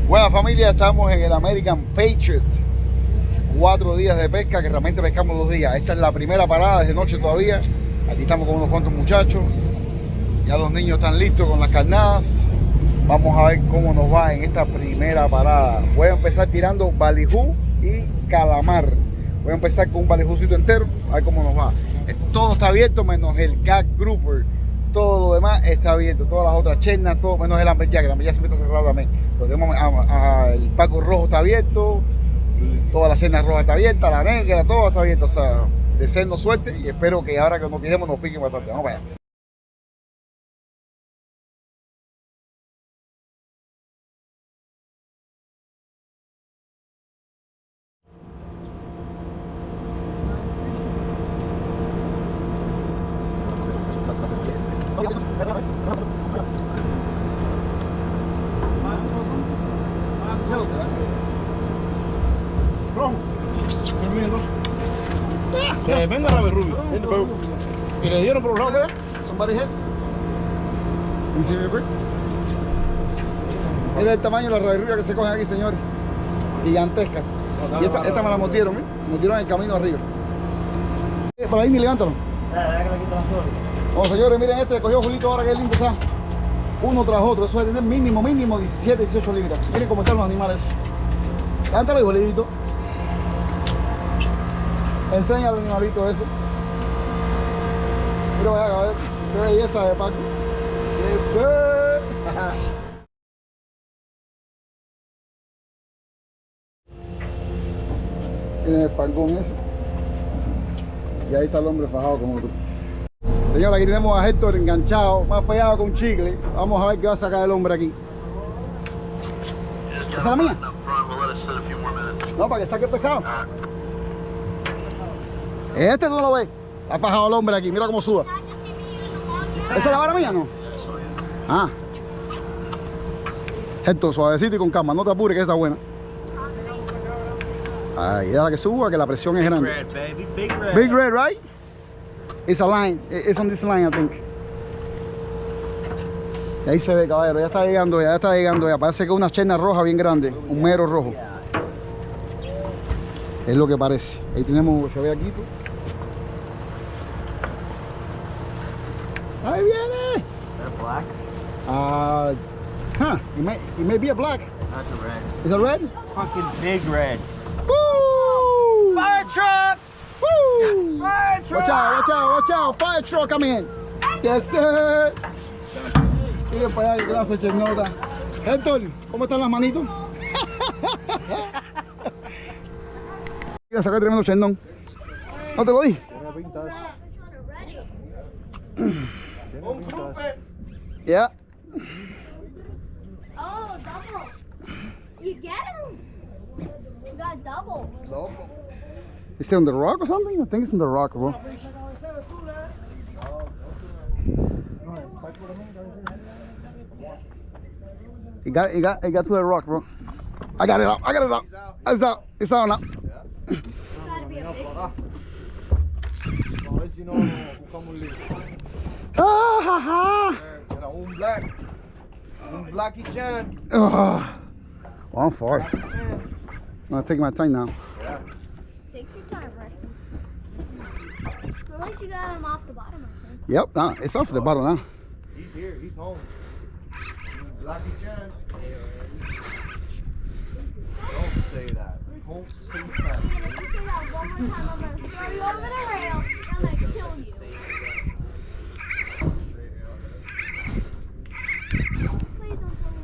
Buena familia, estamos en el American Patriot. 4 días de pesca, que realmente pescamos 2 días. Esta es la primera parada, desde noche todavía. Aquí estamos con unos cuantos muchachos. Ya los niños están listos con las carnadas. Vamos a ver cómo nos va en esta primera parada. Voy a empezar tirando balijú y calamar. Voy a empezar con un balijucito entero, a ver cómo nos va. Todo está abierto menos el gag grouper. Todo lo demás está abierto. Todas las otras chernas, todo menos el amberjack. El amberjack siempre está cerrado también. Pero tenemos el Pargos Rojo está abierto. Y todas las chernas rojas está abierta, la negra, todo está abierto. O sea, deseennos suerte y espero que ahora que nos tiremos nos piquen bastante. Vamos para allá. Venga, Rabe Rubio. Y le dieron por los lados, Somebody hit. Mira el tamaño de las raberrubias que se cogen aquí, señores. Gigantescas. Y esta me la mordieron, ¿eh? Se mordieron en el camino arriba. Para ahí, ni levántalo. Bueno, señores, miren este, cogió Julito ahora que lindo está. Uno tras otro, eso debe tener mínimo 17, 18 libras. Miren cómo están los animales. Levántalo, Julito. Enseña al animalito ese. Mira, vaya a ver. Qué belleza de Paco. Yes, Miren el pangón ese. Y ahí está el hombre fajado como tú. Señora, aquí tenemos a Héctor enganchado, más pegado con chicle. Vamos a ver qué va a sacar el hombre aquí. ¿Esa es la mía? No, para que saque el pescado. Este tú no lo ves. Está fajado el hombre aquí, mira cómo suda. ¿Esa es la vara mía, no? Ah. Esto, suavecito y con calma, no te apures que está buena. Ahí, déjala que suba, que la presión es grande. Red, baby. Big red. Big red, right? It's a line. It's on this line, I think. Y ahí se ve, caballero, ya está llegando, ya. Parece que es una cherna roja bien grande, un mero rojo. Es lo que parece. Ahí tenemos, se ve aquí. Ahí viene. They're black. It may be a black. That's a red. Is it red? Fucking big red. Woo! Fire truck! Woo! Fire truck! Watch out! Fire truck coming in. Yes, sir. Mira para allá, gracias, chernota. Héctor, ¿cómo están las manitos? Voy a sacar tremendo chernón. ¿No te lo di? Yeah. Oh, double. You get him. You got double. Is it on the rock or something? I think it's on the rock, bro. It got to the rock, bro. I got it out. It's out. It's out now. It's gotta be a big one. Ah, ha, ha. Era un black. Un blacky chan. Oh, I'm far. I'm gonna take my time now. Yeah. Just take your time, right? At least you got him off the bottom, I think. Yep, nah, it's off the bottom now. He's here. He's home. Blacky chan. Don't say that. Don't say that. If you say that one more time, I'm gonna throw you over the rail. I'm gonna kill you. Please don't kill me.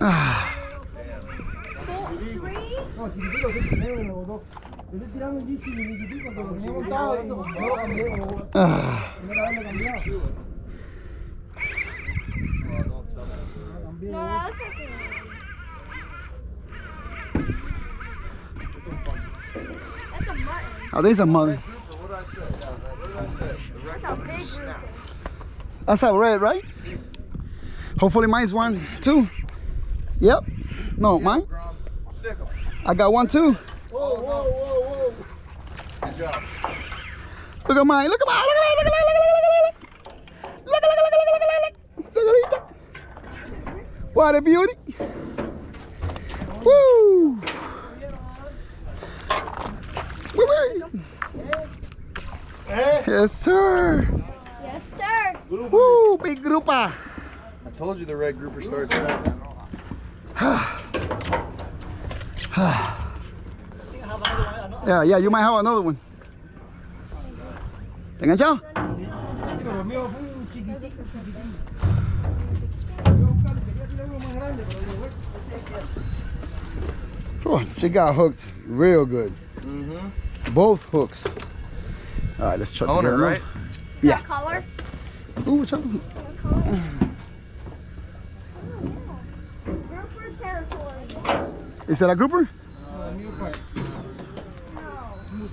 Ah, 3. ah. No, that looks like that's a mutton. Oh, there's a mother. What did I say? What did I say? That's a big snap. That's a red, right? Hopefully mine's one too. Yep. No, mine. Stick 'em. I got one too. Whoa. Good job. Look at mine. Look at mine. Look at mine. Look at What a beauty. Woo! Woo! Yes, sir. Yes, sir. Woo! Big grouper. I told you the red grouper starts snapping. Yeah, you might have another one. ¿Te enganchado? Oh, she got hooked real good. Both hooks. All right, let's try to On get her, one. right? Yeah. Color. Ooh, what's up? Grouper territory. Is that a grouper?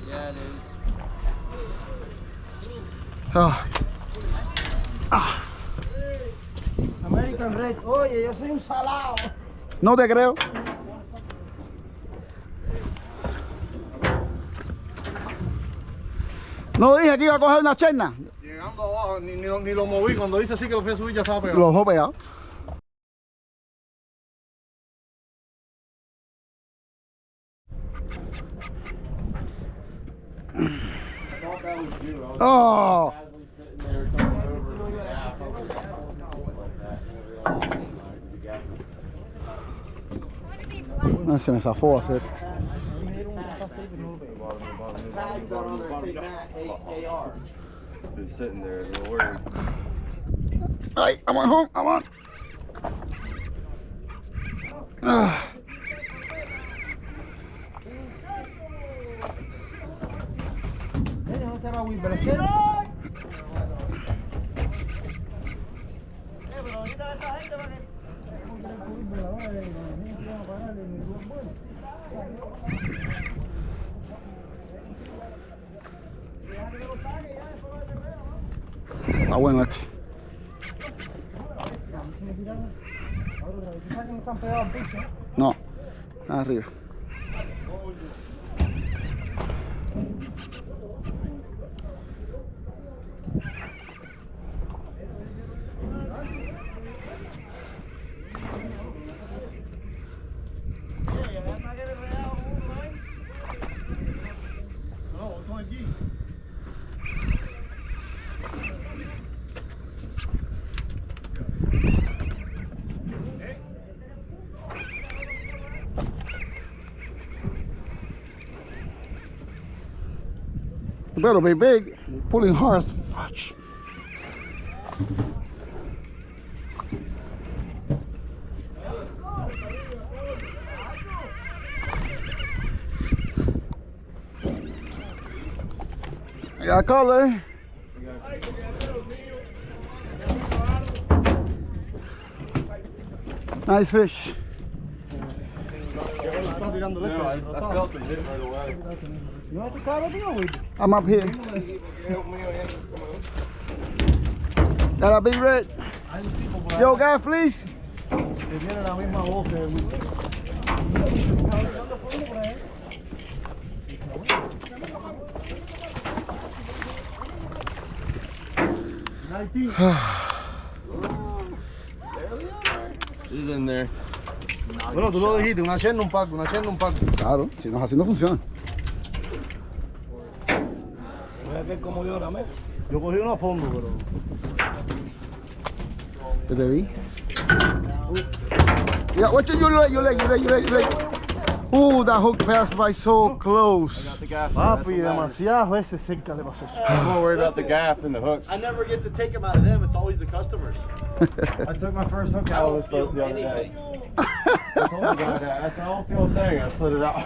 Yeah, it is. Oh. American Red, oye, yo soy un salado. No te creo. No dije que iba a coger una cherna. Llegando abajo, ni lo moví. Cuando dice así que lo fui a subir, ya estaba pegado. Los dejó pegados. Oh. No, se me zafó a hacer. It's been sitting there, a little worried. Ay, I'm on home, I'm on. Está bueno este. No, arriba. You better be big, pulling hard as fudge. I got a color. Nice fish. I felt him hit right away. You want to call it? I'm up here. Got a big red. Yo, guys, please. Que tiene la misma voz que This is in there. Bueno, tú lo dijiste, una cherna, un paco, una cherna, un paco. Claro, si no es así no funciona. Voy a ver cómo yo ramé. Yo cogí uno a fondo, pero... ¿Qué te vi? Yeah, watch your leg. Ooh, that hook passed by so close. Papi, demasiadas veces cerca le pasó. I'm more worried about the gaff than the hooks. I never get to take them out of them. It's always the customers. I took my first hook out of the other day. I told the guy that. I said, I don't feel a thing. I slid it out.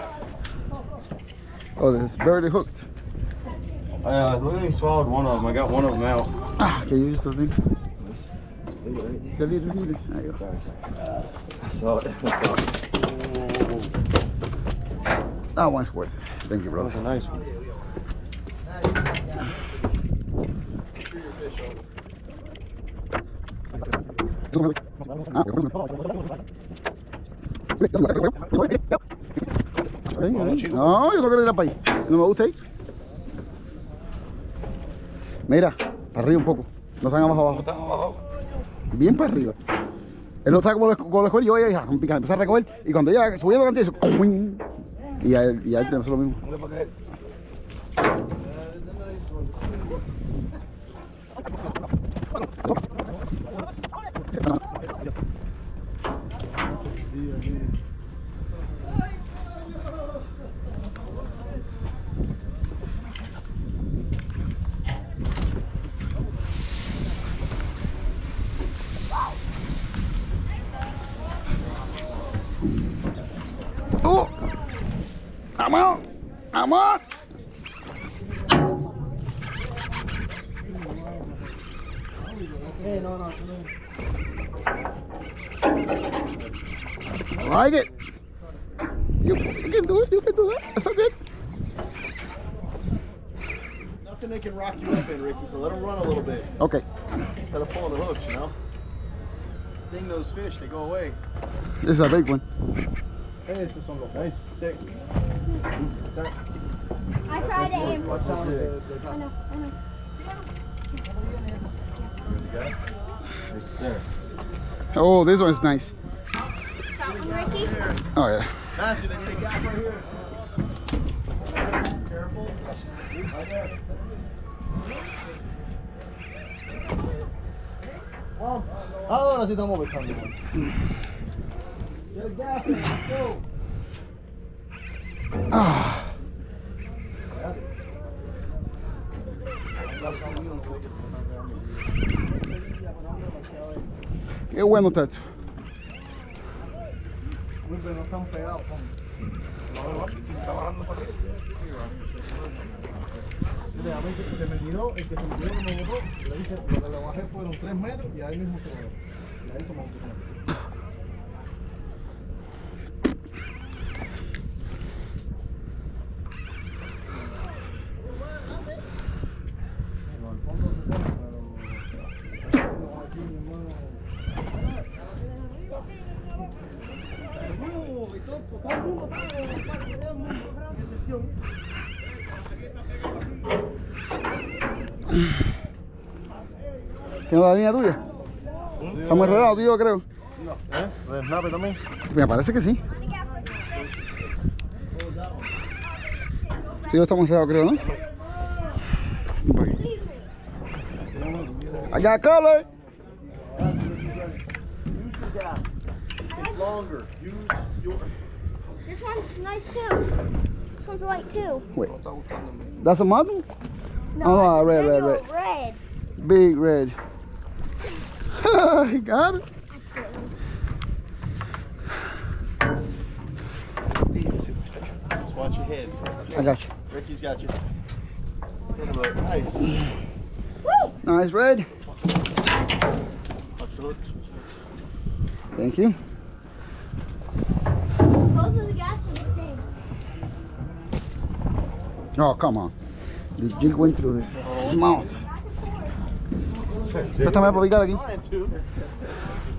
Oh, it's barely hooked. I literally swallowed one of them. I got one of them out. Ah, can you use the thing? The leader. There you go. I saw it. That one's worth it. Thank you, That was brother. a nice one. No, yo no quiero ir para ahí. No me gusta ahí. Mira, para arriba un poco. No están abajo. Bien para arriba. Él no sabe cómo lo escoger y yo voy a empezar a recoger. Y cuando ya subiendo la cantidad, y a él tenemos lo mismo. ¡Vamos! ¡Vamos! I like it. You can do it. You can do it. That's so good. Nothing they can rock you up in, Ricky, so let them run a little bit. Okay. Instead of pulling the hooks, you know? Sting those fish, they go away. This is a big one. Esos son los nice thick. I tried it and Watch out. I know. Oh, this one is nice. That one, Ricky? Oh yeah. Matthew, they need a gap right here. Careful. Right there. Mom, ahora sí estamos pescando. Get a gap in, let's go. Ah. Qué bueno está esto. Muy bien, no están pegados. A mí se me tiró, el que se me tiró no me botó, le dice, lo que le bajé fueron 3 metros y ahí mismo se lo bajó. Y ahí se montó. ¿Tienes la línea tuya? Estamos enredados, tío, creo. No, ¿el snape también? Me parece que sí. Sí, estamos enredados, creo, ¿no? I got color. It's longer. Use your... This one's nice too. This one's light too. Wait. That's a model? Oh, it's a red, red, genuine red. red. Big red. He got it. Just watch your head. I got you. Ricky's got you. Nice. Woo! Nice red. Watch the hooks. Thank you. Both of the gaps are the same. Oh, come on. The jig went through his mouth. Préstame para picar aquí. Trying to.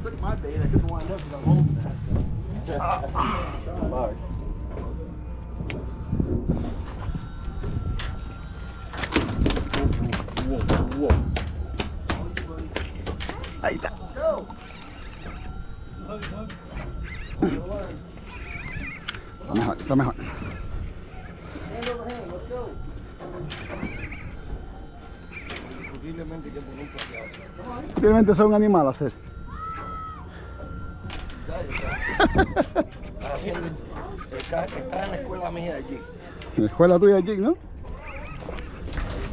Took my bait. I couldn't wind up because I'm holding that. Fuck. Whoa. Ahí está. Está mejor, está mejor. Hand over hand. Let's go. Posiblemente que por un plateado. Realmente soy un animal a hacer. Está en la escuela mía allí. En la escuela tuya de jig, ¿no?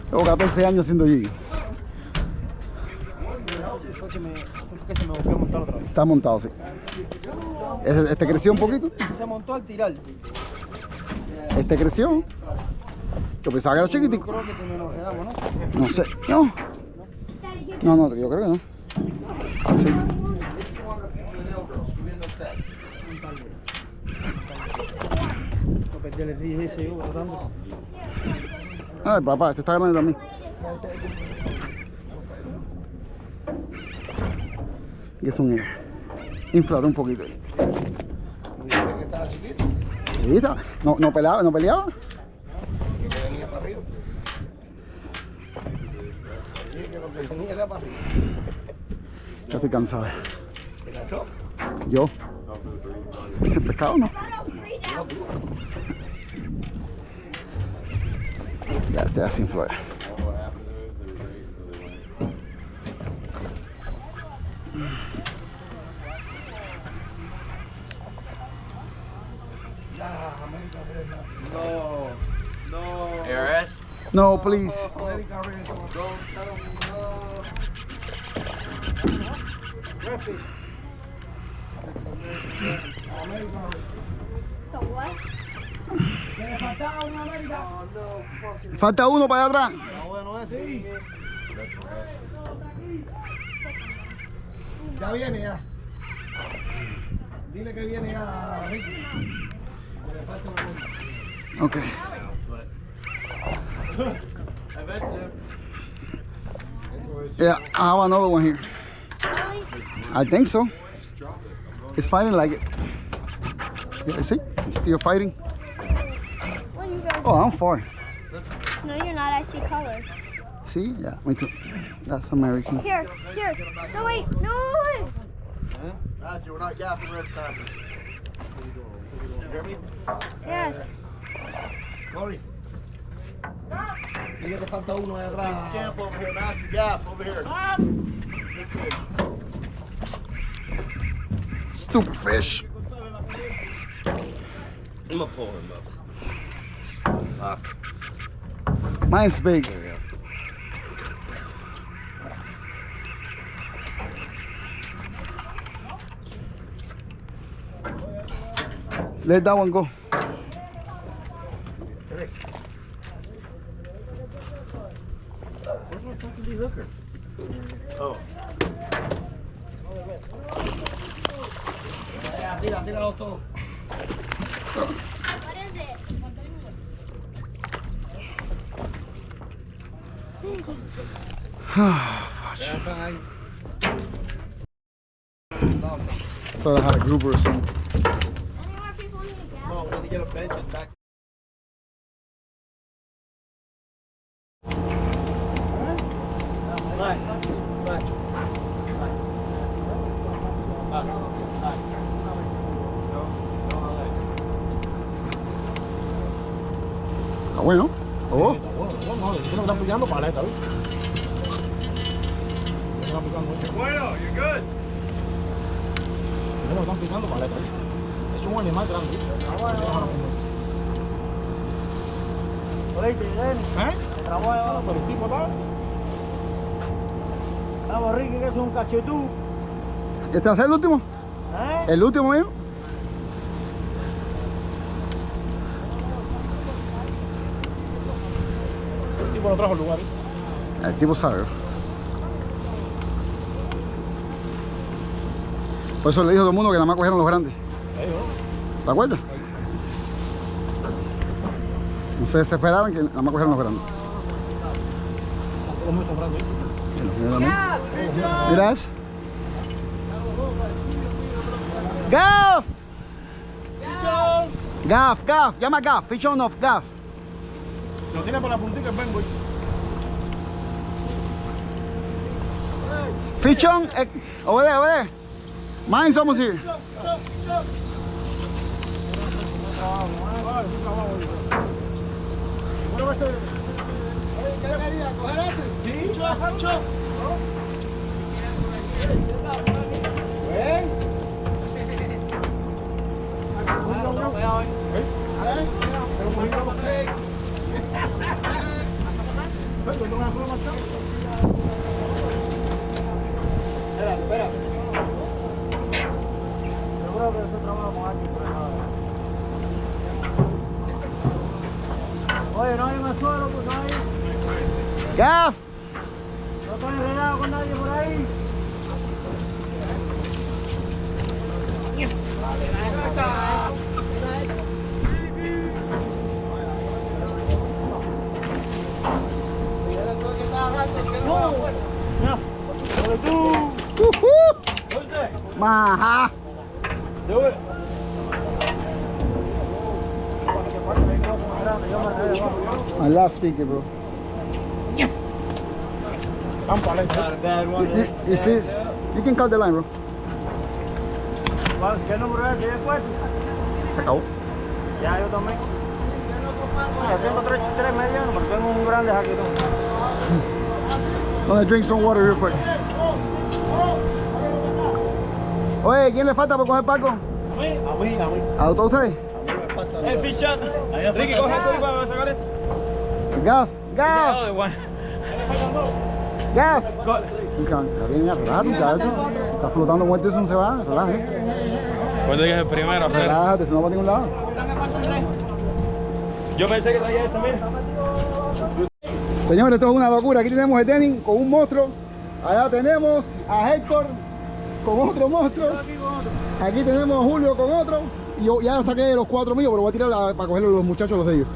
Tengo 14 años haciendo jig. Está montado, sí. Este creció un poquito. Se montó al tirar. Este creció. Yo pensaba que era chiquitico. Creo que te nos quedamos, ¿no? No sé. No. No, yo creo que no. Sí. No perdí el río ese yo botando. Ay, papá, este está grande también. Y es un inflado un poquito ahí. ¿Dijiste que estaba chiquito? Sí, está. No peleaba, no peleaba. Que venía para arriba. Dije que lo que venía era para arriba. Ya estoy cansado. ¿Te cansó? Yo. El pescado no. Ya te da sin flores. ARS? No, please. So what? Falta uno para allá atrás. Ya viene ya. Dile que viene ya, Ricky. Le falta uno. Okay. Yeah, I have another one here. I think so. It's fighting like it. Yeah, see? It's still fighting. Well, you guys. Oh, I'm far. No, you're not. I see color. See? Yeah, me too. That's American. Here. No, wait. No. Matthew, we're not gaffing red snapper. You hear me? Yes. Corey. Dile que falta uno ahí atrás. Scamp over here, Matthew, gaff over here. Stupid fish. I'm gonna pull him up. Mine's big. Let that one go. Where's my fucking de-hooker? Oh. Tíralo todo. What is it? Thought I had a grouper or something. Any more people need to gather? No, we're gonna get a bench and back. Ah, bueno. Oh. Bueno, yo no están pillando paleta, ¿viste? No están picando mucho. Bueno, you're good. No están picando paleta, ¿viste? Es un animal grande, ¿viste? ¿Eh? Trabajo ahora, pero el tipo está. Vamos, Ricky, que es un cachetú. ¿Este va a ser el último? ¿Eh? ¿El último mío? El tipo no trajo el lugar, ¿eh? El tipo sabe. Por eso le dijo a todo el mundo que nada más cogieron los grandes. ¿Te acuerdas? No se desesperaron que nada más cogieron los grandes. Los míos son grandes, ¿eh? Mira eso. Gaff! Gaff, llama Gaff, fish on off, Gaff. Lo tiene por la puntica el bengo. Fish on, over there. Mine's almost here. Espera. Yo creo que eso trabaja con alguien por el lado. Oye, no hay más suelo, pues ahí. Gaff! No estoy enredado con nadie por ahí. Maja. Do it. My last speaker, bro. I'm falling. Not a bad one. If it's, you can cut the line, bro. ¿Qué número es? ¿Qué después? Se acabó. Ya, yo también. Yo tengo tres medianos, pero tengo un grande aquí. Gonna drink some water real quick. Oye, ¿quién le falta por coger Paco? A mí. ¿A todos ustedes? Ficha. Ricky, coge el tuyo para sacar esto. Gaf. Está flotando muerto y eso no se va. Relájate. Pues que es el primero. Relájate, si no va a ningún lado. Yo pensé que traía esta, mira. Señores, esto es una locura. Aquí tenemos a Tenin con un monstruo. Allá tenemos a Héctor con otro monstruo. Aquí tenemos a Julio con otro. Y yo ya saqué los 4 míos, pero voy a tirar para coger los muchachos los de ellos.